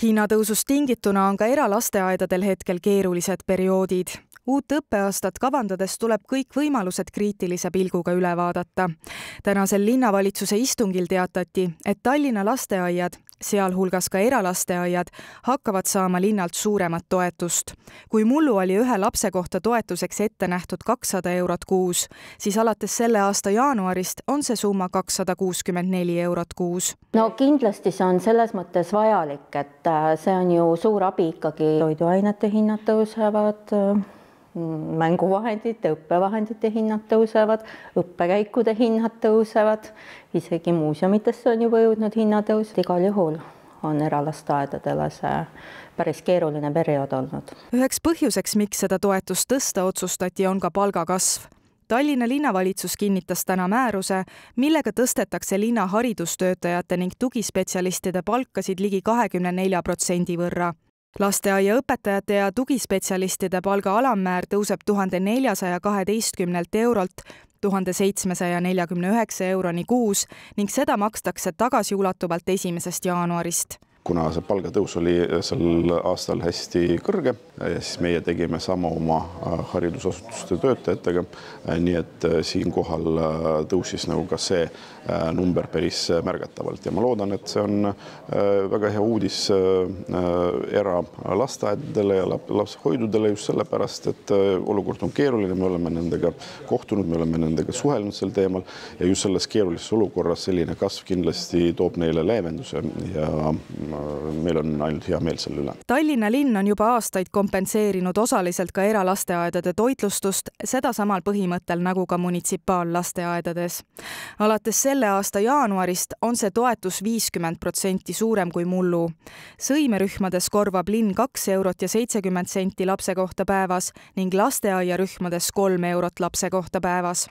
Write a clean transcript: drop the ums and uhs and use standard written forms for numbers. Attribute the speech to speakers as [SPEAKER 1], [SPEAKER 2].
[SPEAKER 1] Hinnatõusust tingituna on ka eralasteaedadel hetkel keerulised perioodid. Uut õppeaastat kavandades tuleb kõik võimalused kriitilise pilguga üle vaadata. Tänasel linnavalitsuse istungil teatati, et Tallinna lasteaiad, sealhulgas ka eralasteaiad, hakkavad saama linnalt suuremat toetust. Kui mullu oli ühe lapse kohta toetuseks ette nähtud 200 eurot kuus, siis alates selle aasta jaanuarist on see summa 264 eurot kuus.
[SPEAKER 2] No kindlasti see on selles mõttes vajalik, et see on ju suur abi ikkagi. Toiduainete hinnad tõusevad, mänguvahendite, õppevahendite hinnad tõusevad, õppekäikude hinnad tõusevad, isegi muuseumitesse on juba jõudnud hinnatõus. Igal juhul on eralasteaedadele see päris keeruline periood olnud.
[SPEAKER 1] Üheks põhjuseks, miks seda toetust tõsta otsustati, on ka palgakasv. Tallinna linnavalitsus kinnitas täna määruse, millega tõstetakse linna haridustöötajate ning tugispetsialistide palkasid ligi 24% võrra. Lasteaia õpetajate ja tugispetsialistide palga alammäär tõuseb 1412 eurolt 1749 euroni kuus ning seda makstakse tagasiulatuvalt 1. jaanuarist.
[SPEAKER 3] Kuna see palgatõus oli sel aastal hästi kõrge, siis meie tegime sama oma haridusasutuste töötajatega, nii et siinkohal tõusis ka see number päris märgatavalt. Ja ma loodan, et see on väga hea uudis eralasteaedadele ja lapsehoidudele just sellepärast, et olukord on keeruline, me oleme nendega kohtunud, me oleme nendega suhelnud sel teemal ja just selles keerulises olukorras selline kasv kindlasti toob neile leevenduse ja meil on ainult hea meel selle üle.
[SPEAKER 1] Tallinna linn on juba aastaid kompenseerinud osaliselt ka eralasteaedade toitlustust, seda samal põhimõttel nagu ka munitsipaallasteaedades. Alates selle aasta jaanuarist on see toetus 50% suurem kui mullu. Sõimerühmades korvab linn 2 eurot ja 70 senti lapse kohta päevas ning lasteaiarühmades 3 eurot lapse kohta päevas.